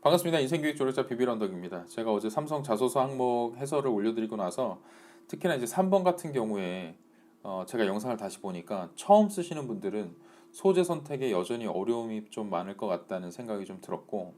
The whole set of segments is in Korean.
반갑습니다. 인생교육 조력자 비빌 언덕입니다. 제가 어제 삼성 자소서 항목 해설을 올려드리고 나서 특히나 이제 3번 같은 경우에 제가 영상을 다시 보니까 처음 쓰시는 분들은 소재 선택에 여전히 어려움이 좀 많을 것 같다는 생각이 좀 들었고,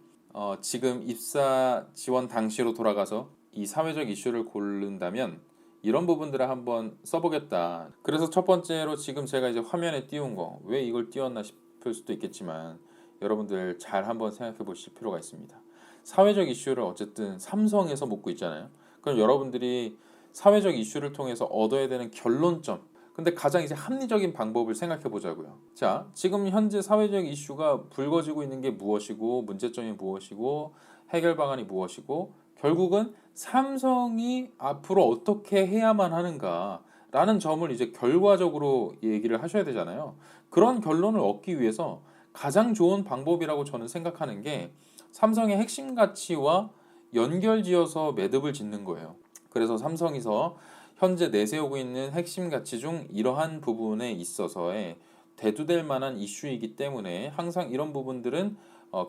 지금 입사 지원 당시로 돌아가서 이 사회적 이슈를 고른다면 이런 부분들을 한번 써보겠다. 그래서 첫 번째로 지금 제가 이제 화면에 띄운 거, 왜 이걸 띄웠나 싶을 수도 있겠지만 여러분들 잘 한번 생각해 보실 필요가 있습니다. 사회적 이슈를 어쨌든 삼성에서 묻고 있잖아요. 그럼 여러분들이 사회적 이슈를 통해서 얻어야 되는 결론점, 근데 가장 이제 합리적인 방법을 생각해 보자고요. 자, 지금 현재 사회적 이슈가 불거지고 있는 게 무엇이고, 문제점이 무엇이고, 해결 방안이 무엇이고, 결국은 삼성이 앞으로 어떻게 해야만 하는가라는 점을 이제 결과적으로 얘기를 하셔야 되잖아요. 그런 결론을 얻기 위해서 가장 좋은 방법이라고 저는 생각하는 게 삼성의 핵심 가치와 연결지어서 매듭을 짓는 거예요. 그래서 삼성에서 현재 내세우고 있는 핵심 가치 중 이러한 부분에 있어서의 대두될 만한 이슈이기 때문에 항상 이런 부분들은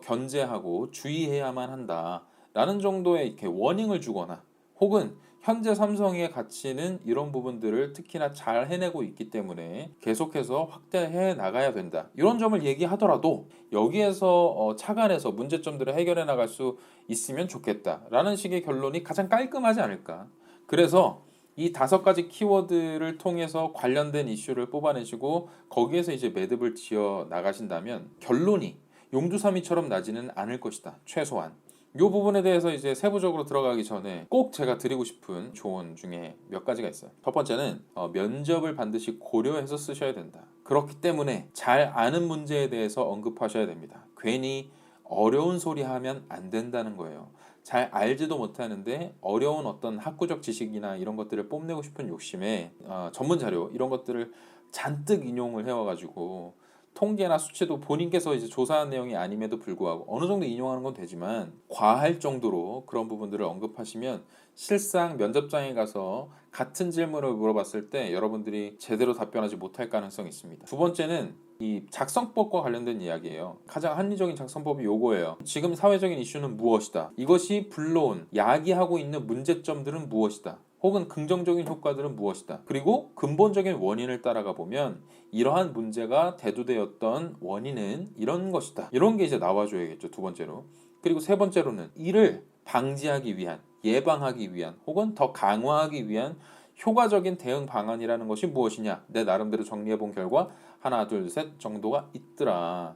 견제하고 주의해야만 한다라는 정도의 이렇게 워닝을 주거나, 혹은 현재 삼성의 가치는 이런 부분들을 특히나 잘 해내고 있기 때문에 계속해서 확대해 나가야 된다, 이런 점을 얘기하더라도 여기에서 착안해서 문제점들을 해결해 나갈 수 있으면 좋겠다라는 식의 결론이 가장 깔끔하지 않을까. 그래서 이 5가지 키워드를 통해서 관련된 이슈를 뽑아내시고 거기에서 이제 매듭을 지어 나가신다면 결론이 용두사미처럼 나지는 않을 것이다, 최소한. 이 부분에 대해서 이제 세부적으로 들어가기 전에 꼭 제가 드리고 싶은 조언 중에 몇 가지가 있어요. 첫 번째는 면접을 반드시 고려해서 쓰셔야 된다. 그렇기 때문에 잘 아는 문제에 대해서 언급하셔야 됩니다. 괜히 어려운 소리 하면 안 된다는 거예요. 잘 알지도 못하는데 어려운 어떤 학구적 지식이나 이런 것들을 뽐내고 싶은 욕심에 전문 자료 이런 것들을 잔뜩 인용을 해와가지고, 통계나 수치도 본인께서 이제 조사한 내용이 아님에도 불구하고 어느 정도 인용하는 건 되지만 과할 정도로 그런 부분들을 언급하시면 실상 면접장에 가서 같은 질문을 물어봤을 때 여러분들이 제대로 답변하지 못할 가능성이 있습니다. 두 번째는 이 작성법과 관련된 이야기예요. 가장 합리적인 작성법이 요거예요. 지금 사회적인 이슈는 무엇이다. 이것이 불러온 야기하고 있는 문제점들은 무엇이다. 혹은 긍정적인 효과들은 무엇이다. 그리고 근본적인 원인을 따라가 보면 이러한 문제가 대두되었던 원인은 이런 것이다. 이런 게 이제 나와줘야겠죠, 두 번째로. 그리고 세 번째로는 이를 방지하기 위한, 예방하기 위한, 혹은 더 강화하기 위한 효과적인 대응 방안이라는 것이 무엇이냐. 내 나름대로 정리해 본 결과 하나, 둘, 셋 정도가 있더라.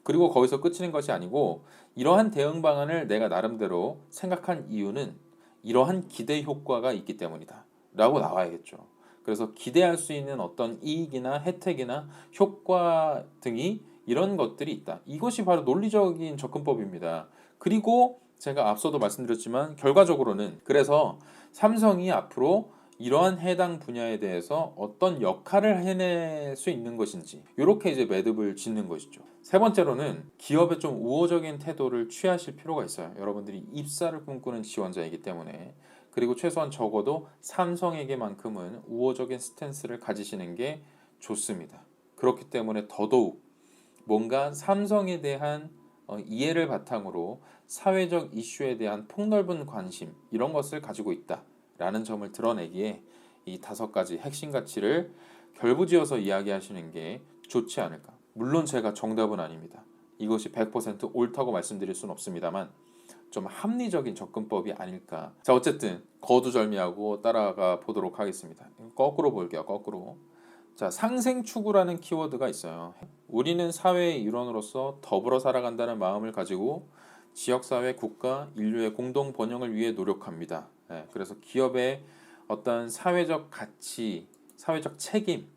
그리고 거기서 끝이는 것이 아니고 이러한 대응 방안을 내가 나름대로 생각한 이유는 이러한 기대 효과가 있기 때문이다 라고 나와야겠죠. 그래서 기대할 수 있는 어떤 이익이나 혜택이나 효과 등이 이런 것들이 있다. 이것이 바로 논리적인 접근법입니다. 그리고 제가 앞서도 말씀드렸지만 결과적으로는, 그래서 삼성이 앞으로 이러한 해당 분야에 대해서 어떤 역할을 해낼 수 있는 것인지 이렇게 이제 매듭을 짓는 것이죠. 세 번째로는 기업의 좀 우호적인 태도를 취하실 필요가 있어요. 여러분들이 입사를 꿈꾸는 지원자이기 때문에. 그리고 최소한 적어도 삼성에게만큼은 우호적인 스탠스를 가지시는 게 좋습니다. 그렇기 때문에 더더욱 뭔가 삼성에 대한 이해를 바탕으로 사회적 이슈에 대한 폭넓은 관심, 이런 것을 가지고 있다라는 점을 드러내기에 이 5가지 핵심 가치를 결부지어서 이야기하시는 게 좋지 않을까. 물론 제가 정답은 아닙니다. 이것이 100% 옳다고 말씀드릴 수는 없습니다만 좀 합리적인 접근법이 아닐까. 자, 어쨌든 거두절미하고 따라가 보도록 하겠습니다. 거꾸로 볼게요. 거꾸로. 자, 상생 추구라는 키워드가 있어요. 우리는 사회의 일원으로서 더불어 살아간다는 마음을 가지고 지역사회, 국가, 인류의 공동 번영을 위해 노력합니다. 그래서 기업의 어떤 사회적 가치, 사회적 책임,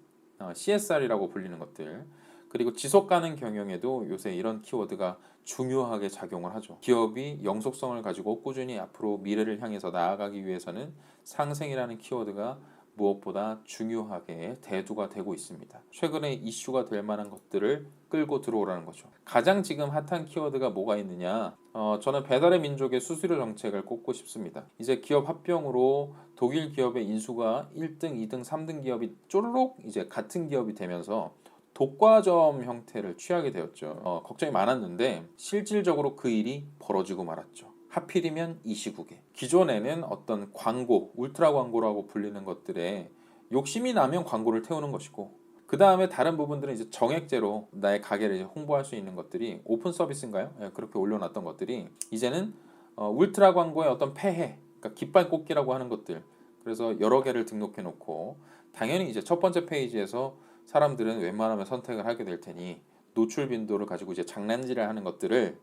CSR이라고 불리는 것들, 그리고 지속 가능 경영에도 요새 이런 키워드가 중요하게 작용을 하죠. 기업이 영속성을 가지고 꾸준히 앞으로 미래를 향해서 나아가기 위해서는 상생이라는 키워드가 무엇보다 중요하게 대두가 되고 있습니다. 최근에 이슈가 될 만한 것들을 끌고 들어오라는 거죠. 가장 지금 핫한 키워드가 뭐가 있느냐? 저는 배달의 민족의 수수료 정책을 꼽고 싶습니다. 이제 기업 합병으로 독일 기업의 인수가 1등, 2등, 3등 기업이 쪼르륵 이제 같은 기업이 되면서 독과점 형태를 취하게 되었죠. 걱정이 많았는데 실질적으로 그 일이 벌어지고 말았죠. 하필이면 이 시국에. 기존에는 어떤 광고, 울트라 광고라고 불리는 것들에 욕심이 나면 광고를 태우는 것이고, 그 다음에 다른 부분들은 이제 정액제로 나의 가게를 이제 홍보할 수 있는 것들이 오픈 서비스인가요? 예, 그렇게 올려놨던 것들이 이제는 울트라 광고의 어떤 폐해, 그러니까 깃발 꽂기라고 하는 것들. 그래서 여러 개를 등록해 놓고 당연히 이제 첫 번째 페이지에서 사람들은 웬만하면 선택을 하게 될 테니 노출 빈도를 가지고 이제 장난질을 하는 것들을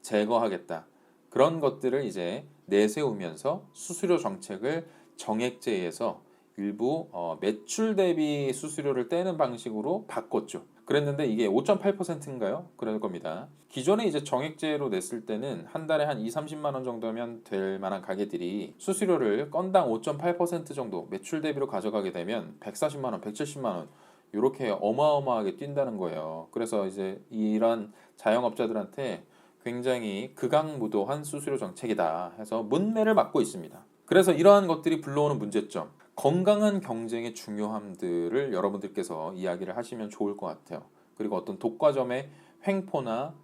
제거하겠다. 그런 것들을 이제 내세우면서 수수료 정책을 정액제에서 일부 매출 대비 수수료를 떼는 방식으로 바꿨죠. 그랬는데 이게 5.8%인가요? 그럴 겁니다. 기존에 이제 정액제로 냈을 때는 한 달에 한 2, 30만 원 정도면 될 만한 가게들이 수수료를 건당 5.8% 정도 매출 대비로 가져가게 되면 140만 원, 170만 원 이렇게 어마어마하게 뛴다는 거예요. 그래서 이제 이런 자영업자들한테 굉장히 극악무도한 수수료 정책이다 해서 문매를 맞고 있습니다. 그래서 이러한 것들이 불러오는 문제점, 건강한 경쟁의 중요함들을 여러분들께서 이야기를 하시면 좋을 것 같아요. 그리고 어떤 독과점의 횡포나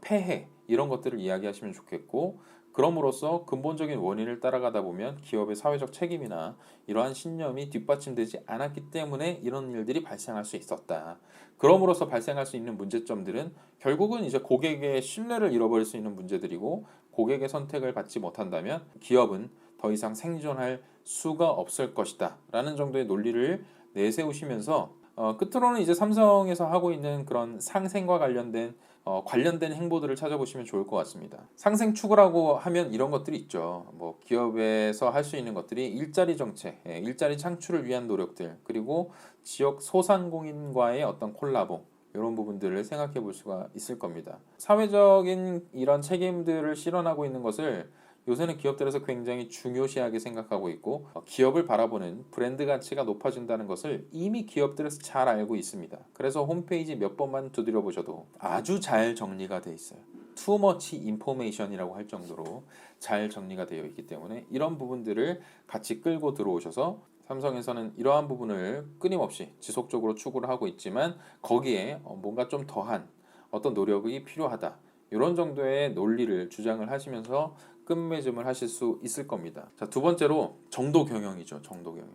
폐해 이런 것들을 이야기하시면 좋겠고, 그럼으로써 근본적인 원인을 따라가다 보면 기업의 사회적 책임이나 이러한 신념이 뒷받침되지 않았기 때문에 이런 일들이 발생할 수 있었다. 그럼으로써 발생할 수 있는 문제점들은 결국은 이제 고객의 신뢰를 잃어버릴 수 있는 문제들이고, 고객의 선택을 받지 못한다면 기업은 더 이상 생존할 수가 없을 것이다 라는 정도의 논리를 내세우시면서 끝으로는 이제 삼성에서 하고 있는 그런 상생과 관련된 행보들을 찾아보시면 좋을 것 같습니다. 상생 추구라고 하면 이런 것들이 있죠. 뭐 기업에서 할 수 있는 것들이 일자리 정책, 일자리 창출을 위한 노력들, 그리고 지역 소상공인과의 어떤 콜라보, 이런 부분들을 생각해 볼 수가 있을 겁니다. 사회적인 이런 책임들을 실현하고 있는 것을 요새는 기업들에서 굉장히 중요시하게 생각하고 있고, 기업을 바라보는 브랜드 가치가 높아진다는 것을 이미 기업들에서 잘 알고 있습니다. 그래서 홈페이지 몇 번만 두드려 보셔도 아주 잘 정리가 돼 있어요. too much information이라고 할 정도로 잘 정리가 되어 있기 때문에 이런 부분들을 같이 끌고 들어오셔서, 삼성에서는 이러한 부분을 끊임없이 지속적으로 추구를 하고 있지만 거기에 뭔가 좀 더한 어떤 노력이 필요하다, 이런 정도의 논리를 주장을 하시면서 끝맺음을 하실 수 있을 겁니다. 자, 두 번째로 정도 경영이죠. 정도 경영.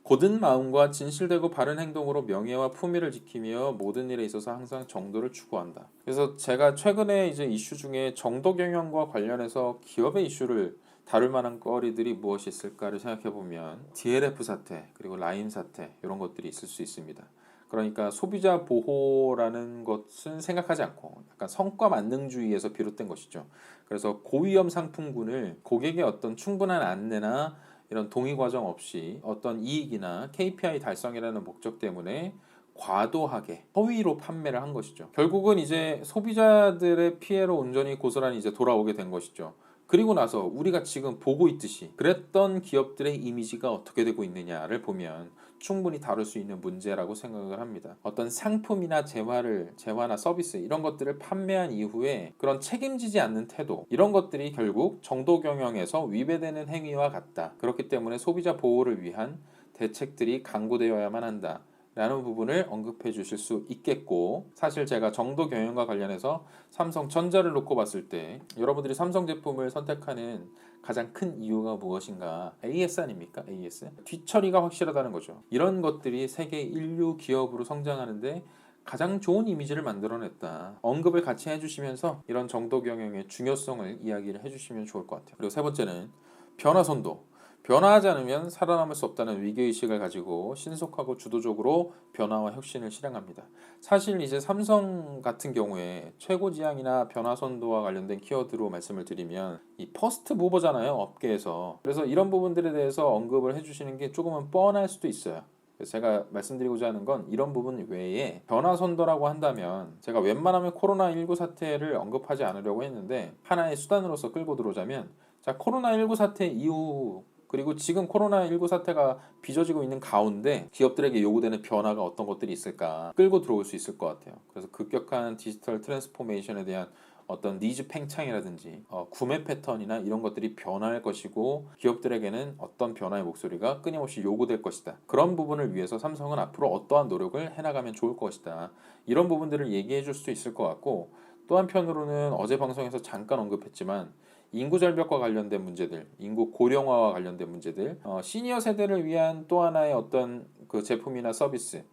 고든 마음과 진실되고 바른 행동으로 명예와 품위를 지키며 모든 일에 있어서 항상 정도를 추구한다. 그래서 제가 최근에 이제 이슈 중에 정도 경영과 관련해서 기업의 이슈를 다룰 만한 거리들이 무엇이 있을까를 생각해 보면 DLF 사태, 그리고 라임 사태, 이런 것들이 있을 수 있습니다. 그러니까 소비자 보호라는 것은 생각하지 않고 약간 성과 만능주의에서 비롯된 것이죠. 그래서 고위험 상품군을 고객의 어떤 충분한 안내나 이런 동의 과정 없이 어떤 이익이나 KPI 달성이라는 목적 때문에 과도하게 허위로 판매를 한 것이죠. 결국은 이제 소비자들의 피해로 온전히 고스란히 이제 돌아오게 된 것이죠. 그리고 나서 우리가 지금 보고 있듯이 그랬던 기업들의 이미지가 어떻게 되고 있느냐를 보면 충분히 다룰 수 있는 문제라고 생각을 합니다. 어떤 상품이나 재화나 서비스 이런 것들을 판매한 이후에 그런 책임지지 않는 태도, 이런 것들이 결국 정도 경영에서 위배되는 행위와 같다. 그렇기 때문에 소비자 보호를 위한 대책들이 강구되어야만 한다 라는 부분을 언급해 주실 수 있겠고, 사실 제가 정도 경영과 관련해서 삼성전자를 놓고 봤을 때 여러분들이 삼성 제품을 선택하는 가장 큰 이유가 무엇인가? AS 아닙니까? AS? 뒤처리가 확실하다는 거죠. 이런 것들이 세계 인류 기업으로 성장하는데 가장 좋은 이미지를 만들어냈다. 언급을 같이 해주시면서 이런 정도 경영의 중요성을 이야기를 해주시면 좋을 것 같아요. 그리고 세 번째는 변화선도. 변화하지 않으면 살아남을 수 없다는 위기의식을 가지고 신속하고 주도적으로 변화와 혁신을 실행합니다. 사실 이제 삼성 같은 경우에 최고지향이나 변화선도와 관련된 키워드로 말씀을 드리면 이 퍼스트 무버잖아요, 업계에서. 그래서 이런 부분들에 대해서 언급을 해주시는 게 조금은 뻔할 수도 있어요. 그래서 제가 말씀드리고자 하는 건 이런 부분 외에 변화선도라고 한다면, 제가 웬만하면 코로나19 사태를 언급하지 않으려고 했는데 하나의 수단으로서 끌고 들어오자면, 자, 코로나19 사태 이후 그리고 지금 코로나19 사태가 빚어지고 있는 가운데 기업들에게 요구되는 변화가 어떤 것들이 있을까 끌고 들어올 수 있을 것 같아요. 그래서 급격한 디지털 트랜스포메이션에 대한 어떤 니즈 팽창이라든지 구매 패턴이나 이런 것들이 변화할 것이고 기업들에게는 어떤 변화의 목소리가 끊임없이 요구될 것이다. 그런 부분을 위해서 삼성은 앞으로 어떠한 노력을 해나가면 좋을 것이다. 이런 부분들을 얘기해 줄 수 있을 것 같고 또 한편으로는 어제 방송에서 잠깐 언급했지만 인구 절벽과 관련된 문제들, 인구 고령화와 관련된 문제들, 시니어 세대를 위한 또 하나의 어떤 그 제품이나 서비스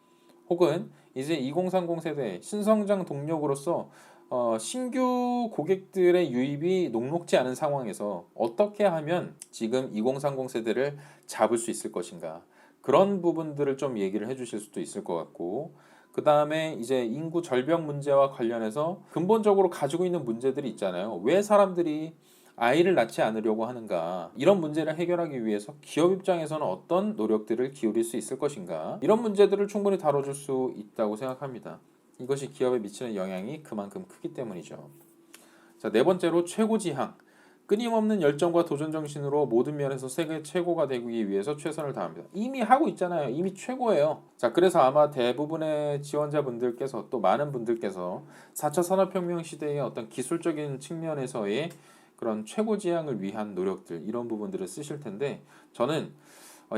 혹은 이제 2030 세대 신성장 동력으로서 신규 고객들의 유입이 녹록지 않은 상황에서 어떻게 하면 지금 2030 세대를 잡을 수 있을 것인가 그런 부분들을 좀 얘기를 해주실 수도 있을 것 같고 그 다음에 이제 인구 절벽 문제와 관련해서 근본적으로 가지고 있는 문제들이 있잖아요. 왜 사람들이 아이를 낳지 않으려고 하는가 이런 문제를 해결하기 위해서 기업 입장에서는 어떤 노력들을 기울일 수 있을 것인가 이런 문제들을 충분히 다뤄줄 수 있다고 생각합니다. 이것이 기업에 미치는 영향이 그만큼 크기 때문이죠. 자, 네 번째로 최고지향. 끊임없는 열정과 도전 정신으로 모든 면에서 세계 최고가 되기 위해서 최선을 다합니다. 이미 하고 있잖아요. 이미 최고예요. 자, 그래서 아마 대부분의 지원자분들께서 또 많은 분들께서 4차 산업혁명 시대의 어떤 기술적인 측면에서의 그런 최고지향을 위한 노력들 이런 부분들을 쓰실 텐데 저는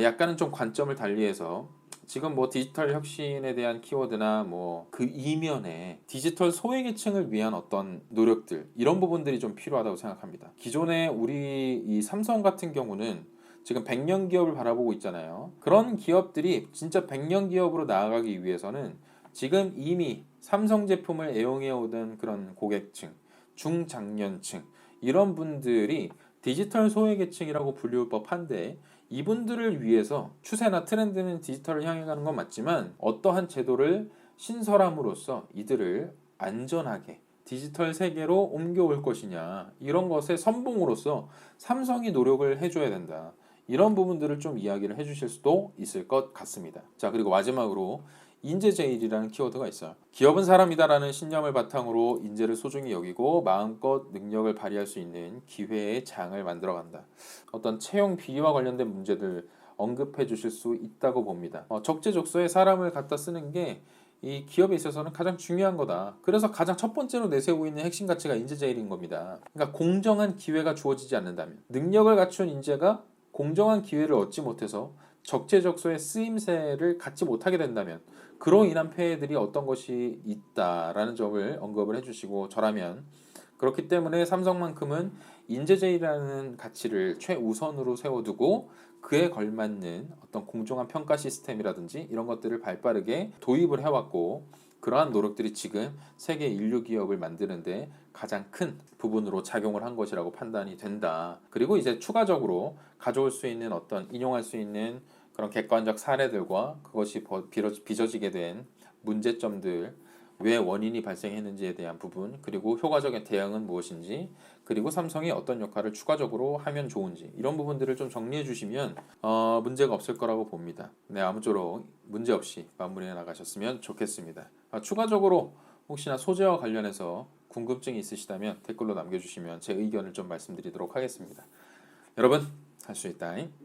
약간은 좀 관점을 달리해서 지금 뭐 디지털 혁신에 대한 키워드나 뭐 그 이면에 디지털 소외계층을 위한 어떤 노력들 이런 부분들이 좀 필요하다고 생각합니다. 기존에 우리 이 삼성 같은 경우는 지금 100년 기업을 바라보고 있잖아요. 그런 기업들이 진짜 100년 기업으로 나아가기 위해서는 지금 이미 삼성 제품을 애용해 오던 그런 고객층, 중장년층 이런 분들이 디지털 소외계층이라고 불릴 법한데 이분들을 위해서 추세나 트렌드는 디지털을 향해 가는 건 맞지만 어떠한 제도를 신설함으로써 이들을 안전하게 디지털 세계로 옮겨올 것이냐 이런 것의 선봉으로서 삼성이 노력을 해줘야 된다. 이런 부분들을 좀 이야기를 해주실 수도 있을 것 같습니다. 자, 그리고 마지막으로 인재제일이라는 키워드가 있어요. 기업은 사람이다라는 신념을 바탕으로 인재를 소중히 여기고 마음껏 능력을 발휘할 수 있는 기회의 장을 만들어간다. 어떤 채용 비리와 관련된 문제들 언급해 주실 수 있다고 봅니다. 적재적소에 사람을 갖다 쓰는 게 이 기업에 있어서는 가장 중요한 거다. 그래서 가장 첫 번째로 내세우고 있는 핵심 가치가 인재제일인 겁니다. 그러니까 공정한 기회가 주어지지 않는다면 능력을 갖춘 인재가 공정한 기회를 얻지 못해서 적재적소에 쓰임새를 갖지 못하게 된다면 그로 인한 폐해들이 어떤 것이 있다라는 점을 언급을 해주시고 저라면 그렇기 때문에 삼성만큼은 인재제일이라는 가치를 최우선으로 세워두고 그에 걸맞는 어떤 공정한 평가 시스템이라든지 이런 것들을 발빠르게 도입을 해왔고 그러한 노력들이 지금 세계 인류 기업을 만드는데 가장 큰 부분으로 작용을 한 것이라고 판단이 된다. 그리고 이제 추가적으로 가져올 수 있는 어떤 인용할 수 있는 그런 객관적 사례들과 그것이 빚어지게 된 문제점들 왜 원인이 발생했는지에 대한 부분 그리고 효과적인 대응은 무엇인지 그리고 삼성이 어떤 역할을 추가적으로 하면 좋은지 이런 부분들을 좀 정리해 주시면 문제가 없을 거라고 봅니다. 네, 아무쪼록 문제없이 마무리해 나가셨으면 좋겠습니다. 추가적으로 혹시나 소재와 관련해서 궁금증이 있으시다면 댓글로 남겨주시면 제 의견을 좀 말씀드리도록 하겠습니다. 여러분 할 수 있다잉.